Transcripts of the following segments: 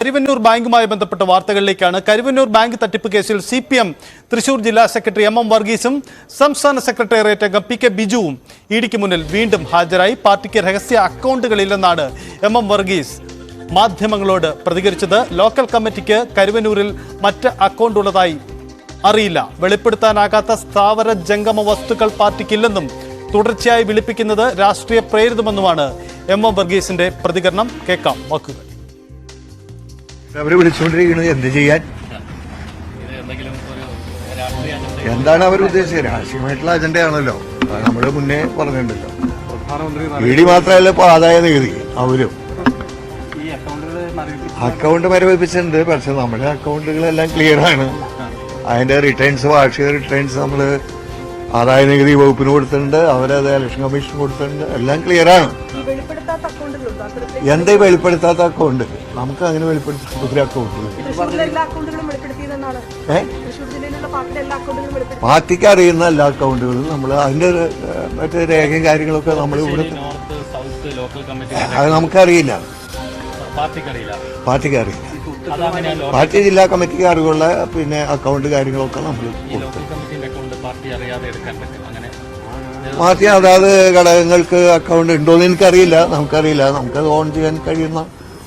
കരുവന്നൂർ ബാങ്കുമായി ബന്ധപ്പെട്ട വാർത്തകളിലേക്കാണ്. കരുവന്നൂർ ബാങ്ക് തട്ടിപ്പ് കേസിൽ CPM തൃശൂർ ജില്ലാ സെക്രട്ടറി MM വർഗീസും സംസ്ഥാന സെക്രട്ടേറിയറ്റ് അംഗം PK ബിജുവും ഇഡിക്ക് മുന്നിൽ വീണ്ടും ഹാജരായി. പാർട്ടിക്ക് രഹസ്യ അക്കൗണ്ടുകളില്ലെന്നാണ് MM വർഗീസ് മാധ്യമങ്ങളോട് പ്രതികരിച്ചത്. ലോക്കൽ കമ്മിറ്റിക്ക് കരുവന്നൂരിൽ മറ്റ് അക്കൗണ്ട് ഉള്ളതായി അറിയില്ല. വെളിപ്പെടുത്താനാകാത്ത സ്ഥാവര ജംഗമ വസ്തുക്കൾ പാർട്ടിക്കില്ലെന്നും തുടർച്ചയായി വിളിപ്പിക്കുന്നത് രാഷ്ട്രീയ പ്രേരിതമെന്നുമാണ് MM വർഗീസിന്റെ പ്രതികരണം. കേൾക്കാം വാക്കുകൾ. അവര് വിളിച്ചുകൊണ്ടിരിക്കുന്നത് എന്ത് ചെയ്യാൻ? എന്താണ് അവർ ഉദ്ദേശിച്ചത്? രാഷ്ട്രീയമായിട്ടുള്ള അജണ്ടയാണല്ലോ. നമ്മള് മുന്നേ പറഞ്ഞിട്ടുണ്ടല്ലോ. ഇഡി മാത്രമല്ല ഇപ്പൊ ആദായ നികുതി അവരും അക്കൗണ്ട് മരവിപ്പിച്ചിട്ടുണ്ട്. പക്ഷെ നമ്മുടെ അക്കൗണ്ടുകളെല്ലാം ക്ലിയർ ആണ്. അതിന്റെ റിട്ടേൺസ്, വാർഷിക റിട്ടേൺസ് നമ്മള് ആദായ നികുതി വകുപ്പിന് കൊടുത്തിട്ടുണ്ട്, അവരത് ഇലക്ഷൻ കമ്മീഷൻ കൊടുത്തിട്ടുണ്ട്. എല്ലാം ക്ലിയർ ആണ്. എന്താ വെളിപ്പെടുത്താത്ത അക്കൗണ്ട്? നമുക്ക് അങ്ങനെ വെളിപ്പെടുത്താത്ത ഒരു അക്കൗണ്ട് പാർട്ടിക്ക് അറിയുന്ന എല്ലാ അക്കൗണ്ടുകളും നമ്മൾ അതിന്റെ മറ്റേ രേഖയും കാര്യങ്ങളൊക്കെ നമ്മൾ ഇവിടെ അത് നമുക്കറിയില്ല. പാർട്ടിക്ക് അറിയില്ല. പാർട്ടി ജില്ലാ കമ്മിറ്റിക്ക് അറിവുള്ള പിന്നെ അക്കൗണ്ട് കാര്യങ്ങളൊക്കെ നമ്മൾ പാർട്ടി അതാത് ഘടകങ്ങൾക്ക് അക്കൗണ്ട് ഉണ്ടോന്ന് എനിക്കറിയില്ല. നമുക്കറിയില്ല. നമുക്കത് ഓൺ ചെയ്യാൻ കഴിയുന്ന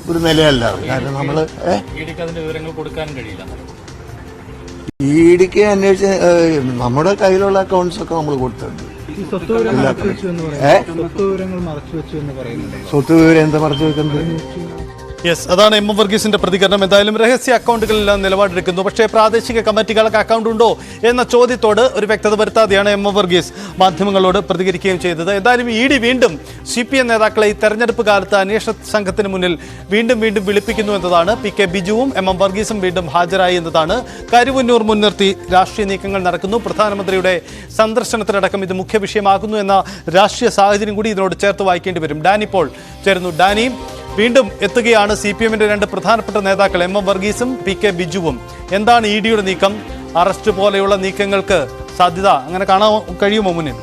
ഒരു നിലയല്ല. കാരണം നമ്മള് ഇഡിക്ക് അന്വേഷിച്ച് നമ്മുടെ കയ്യിലുള്ള അക്കൗണ്ട്സ് ഒക്കെ നമ്മൾ കൊടുത്തിട്ടുണ്ട്. സ്വത്ത് വിവരം എന്താ മറച്ചു വെക്കുന്നത്? യെസ്, അതാണ് MM വർഗീസിന്റെ പ്രതികരണം. എന്തായാലും രഹസ്യ അക്കൗണ്ടുകളെല്ലാം നിലപാടെടുക്കുന്നു. പക്ഷേ പ്രാദേശിക കമ്മിറ്റികൾക്ക് അക്കൗണ്ട് ഉണ്ടോ എന്ന ചോദ്യത്തോട് ഒരു വ്യക്തത വരുത്താതെയാണ് MM വർഗീസ് മാധ്യമങ്ങളോട് പ്രതികരിക്കുകയും ചെയ്തത്. എന്തായാലും ഇഡി വീണ്ടും CPM നേതാക്കളെ ഈ തെരഞ്ഞെടുപ്പ് കാലത്ത് അന്വേഷണ സംഘത്തിന് മുന്നിൽ വീണ്ടും വിളിപ്പിക്കുന്നു എന്നതാണ്. PK ബിജുവും MM വർഗീസും വീണ്ടും ഹാജരായി എന്നതാണ്. കരുവന്നൂർ മുൻനിർത്തി രാഷ്ട്രീയ നീക്കങ്ങൾ നടക്കുന്നു. പ്രധാനമന്ത്രിയുടെ സന്ദർശനത്തിനടക്കം ഇത് മുഖ്യ വിഷയമാകുന്നു എന്ന രാഷ്ട്രീയ സാഹചര്യം കൂടി ഇതിനോട് ചേർത്ത് വായിക്കേണ്ടി വരും. ഡാനി ഇപ്പോൾ ചേരുന്നു. ഡാനി, വീണ്ടും എത്തുകയാണ് CPMന്റെ രണ്ട് പ്രധാനപ്പെട്ട നേതാക്കൾ MM വർഗീസും PK ബിജുവും. എന്താണ് ഇഡിയുടെ നീക്കം? അറസ്റ്റ് പോലെയുള്ള നീക്കങ്ങൾക്ക് സാധ്യത അങ്ങനെ കാണാൻ കഴിയുമോ മുന്നിൽ?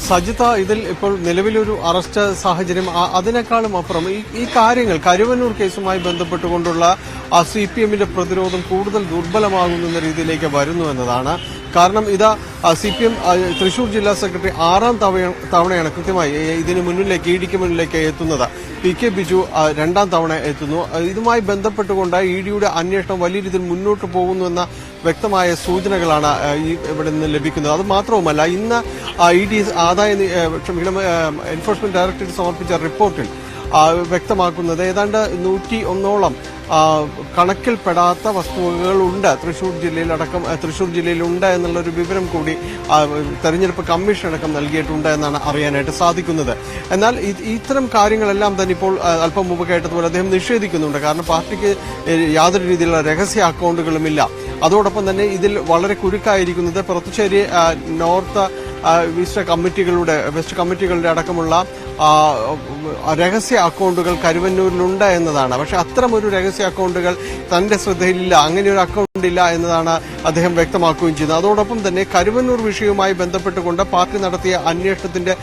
സജിത, ഇതിൽ ഇപ്പോൾ നിലവിലൊരു അറസ്റ്റ് സാഹചര്യം അതിനേക്കാളും അപ്പുറം ഈ കാര്യങ്ങൾ കരുവന്നൂർ കേസുമായി ബന്ധപ്പെട്ടുകൊണ്ടുള്ള CPMന്റെ പ്രതിരോധം കൂടുതൽ ദുർബലമാകുന്ന രീതിയിലേക്ക് വരുന്നു എന്നതാണ്. കാരണം ഇത് CPM തൃശൂർ ജില്ലാ സെക്രട്ടറി 6ാം തവണയാണ് കൃത്യമായി ഇതിന് മുന്നിലേക്ക് ഇഡിക്ക് മുന്നിലേക്ക് എത്തുന്നത്. PK ബിജു 2ാം തവണ എത്തുന്നു. ഇതുമായി ബന്ധപ്പെട്ടുകൊണ്ട് ഇഡിയുടെ അന്വേഷണം വലിയ രീതിയിൽ മുന്നോട്ട് പോകുന്നു എന്ന വ്യക്തമായ സൂചനകളാണ് ഇവിടെ നിന്ന് ലഭിക്കുന്നത്. അത് മാത്രവുമല്ല, ഇന്ന് ഇഡി എൻഫോഴ്സ്മെന്റ് ഡയറക്ടറേറ്റ് സമർപ്പിച്ച റിപ്പോർട്ടിൽ വ്യക്തമാക്കുന്നത് ഏതാണ്ട് 101ഓളം കണക്കിൽപ്പെടാത്ത വസ്തുവകകളുണ്ട് തൃശൂർ ജില്ലയിലുണ്ട് എന്നുള്ളൊരു വിവരം കൂടി തെരഞ്ഞെടുപ്പ് കമ്മീഷൻ അടക്കം നൽകിയിട്ടുണ്ട് എന്നാണ് അറിയാനായിട്ട് സാധിക്കുന്നത്. എന്നാൽ ഇത്തരം കാര്യങ്ങളെല്ലാം തന്നെ ഇപ്പോൾ അല്പം മുമ്പ് കേട്ടതുപോലെ അദ്ദേഹം നിഷേധിക്കുന്നുണ്ട്. കാരണം പാർട്ടിക്ക് യാതൊരു രീതിയിലുള്ള രഹസ്യ അക്കൗണ്ടുകളുമില്ല. അതോടൊപ്പം തന്നെ ഇതിൽ വളരെ കുരുക്കായിരിക്കുന്നത് പുറത്തുചേരി നോർത്ത് വെസ്റ്റ് കമ്മിറ്റികളുടെ അടക്കമുള്ള രഹസ്യ അക്കൗണ്ടുകൾ കരുവന്നൂരിലുണ്ട് എന്നതാണ്. പക്ഷെ അത്തരമൊരു രഹസ്യ അക്കൗണ്ടുകൾ തന്റെ ശ്രദ്ധയിലില്ല, അങ്ങനെ ഒരു അക്കൗണ്ട് ഇല്ല എന്നതാണ് അദ്ദേഹം വ്യക്തമാക്കുകയും ചെയ്യുന്നത്. അതോടൊപ്പം തന്നെ കരുവന്നൂർ വിഷയവുമായി ബന്ധപ്പെട്ടുകൊണ്ട് പാർട്ടി നടത്തിയ അന്വേഷണത്തിന്റെ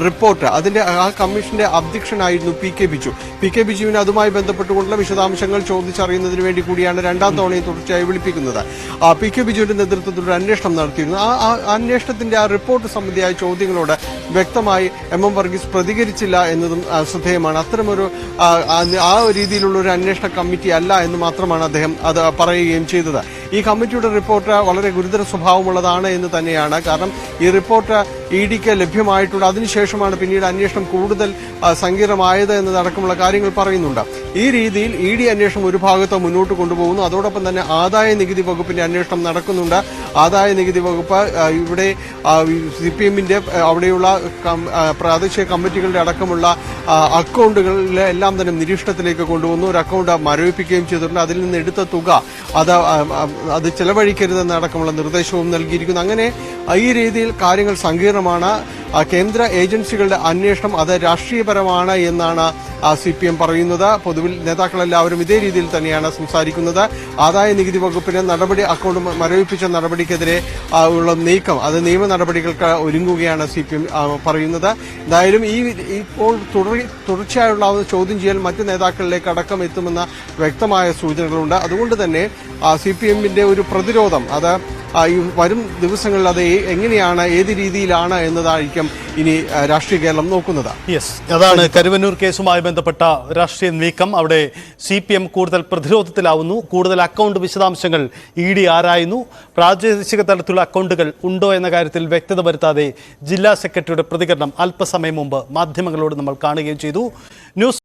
റിപ്പോർട്ട്, അതിന്റെ ആ കമ്മീഷന്റെ അധ്യക്ഷനായിരുന്നു PK ബിജുവിനെ അതുമായി ബന്ധപ്പെട്ടുകൊണ്ടുള്ള വിശദാംശങ്ങൾ ചോദിച്ചറിയുന്നതിന് വേണ്ടി കൂടിയാണ് 2ാം തവണയും തുടർച്ചയായി വിളിപ്പിക്കുന്നത്. PK ബിജുവിന്റെ നേതൃത്വത്തിൽ ഒരു അന്വേഷണം നടത്തിയിരുന്നു. ആ അന്വേഷണത്തിന്റെ ആ റിപ്പോർട്ട് സംബന്ധിയായ ചോദ്യങ്ങളോട് വ്യക്തമായി MM വർഗീസ് പ്രതികരിച്ചില്ല എന്നതും ശ്രദ്ധേയമാണ്. അത്തരമൊരു ആ രീതിയിലുള്ള ഒരു അന്വേഷണ കമ്മിറ്റി അല്ല എന്ന് മാത്രമാണ് അദ്ദേഹം അത് പറയുകയും ചെയ്തത്. ഈ കമ്മിറ്റിയുടെ റിപ്പോർട്ട് വളരെ ഗുരുതര സ്വഭാവമുള്ളതാണ് എന്ന് തന്നെയാണ്. കാരണം ഈ റിപ്പോർട്ട് ഇഡിക്ക് ലഭ്യമായിട്ടുണ്ട്. അതിനുശേഷമാണ് പിന്നീട് അന്വേഷണം കൂടുതൽ സങ്കീർണമായത് എന്നതടക്കമുള്ള കാര്യങ്ങൾ പറയുന്നുണ്ട്. ഈ രീതിയിൽ ഇഡി അന്വേഷണം ഒരു ഭാഗത്ത് മുന്നോട്ട് കൊണ്ടുപോകുന്നു. അതോടൊപ്പം തന്നെ ആദായ നികുതി വകുപ്പിന്റെ അന്വേഷണം നടക്കുന്നുണ്ട്. ആദായ നികുതി വകുപ്പ് ഇവിടെ CPMന്റെ അവിടെയുള്ള പ്രാദേശിക കമ്മിറ്റികളുടെ അടക്കമുള്ള അക്കൗണ്ടുകളിലെ എല്ലാം തന്നെ നിരീക്ഷണത്തിലേക്ക് കൊണ്ടുവന്നു. ഒരു അക്കൗണ്ട് മരവിപ്പിക്കുകയും ചെയ്തിട്ടുണ്ട്. അതിൽ നിന്ന് എടുത്ത തുക അത് ചെലവഴിക്കരുതെന്നടക്കമുള്ള നിർദ്ദേശവും നൽകിയിരിക്കുന്നു. അങ്ങനെ ഈ രീതിയിൽ കാര്യങ്ങൾ സങ്കീർണമാണ്. കേന്ദ്ര ഏജൻസികളുടെ അന്വേഷണം അത് രാഷ്ട്രീയപരമാണ് എന്നാണ് CPM പറയുന്നത്. പൊതുവിൽ നേതാക്കളെല്ലാവരും ഇതേ രീതിയിൽ തന്നെയാണ് സംസാരിക്കുന്നത്. ആദായ നികുതി വകുപ്പിന് അക്കൗണ്ട് മരവിപ്പിച്ച നടപടിക്കെതിരെ ഉള്ള നീക്കം അത് നിയമ നടപടികൾക്ക് ഒരുങ്ങുകയാണ് CPM പറയുന്നത്. എന്തായാലും ഇപ്പോൾ തുടർച്ചയായുള്ള ചോദ്യം ചെയ്യൽ മറ്റ് നേതാക്കളിലേക്ക് അടക്കം എത്തുമെന്ന വ്യക്തമായ സൂചനകളുണ്ട്. അതുകൊണ്ട് തന്നെ CPMന്റെ ഒരു പ്രതിരോധം അത് ഈ വരും ദിവസങ്ങളിൽ അത് എങ്ങനെയാണ് ഏത് രീതിയിലാണ് എന്നതായിരിക്കും ഇനി രാഷ്ട്രീയ കേരളം നോക്കുന്നത്. യെസ്, അതാണ് കരുവന്നൂർ കേസുമായി ബന്ധപ്പെട്ട രാഷ്ട്രീയ നീക്കം. അവിടെ CPM കൂടുതൽ പ്രതിരോധത്തിലാവുന്നു. കൂടുതൽ അക്കൗണ്ട് വിശദാംശങ്ങൾ ED ആരായുന്നു. പ്രാദേശിക തലത്തിലുള്ള അക്കൗണ്ടുകൾ ഉണ്ടോ എന്ന കാര്യത്തിൽ വ്യക്തത വരുത്താതെ ജില്ലാ സെക്രട്ടറിയുടെ പ്രതികരണം അല്പസമയം മുമ്പ് മാധ്യമങ്ങളോട് നമ്മൾ കാണുകയും ചെയ്തു. ന്യൂസ്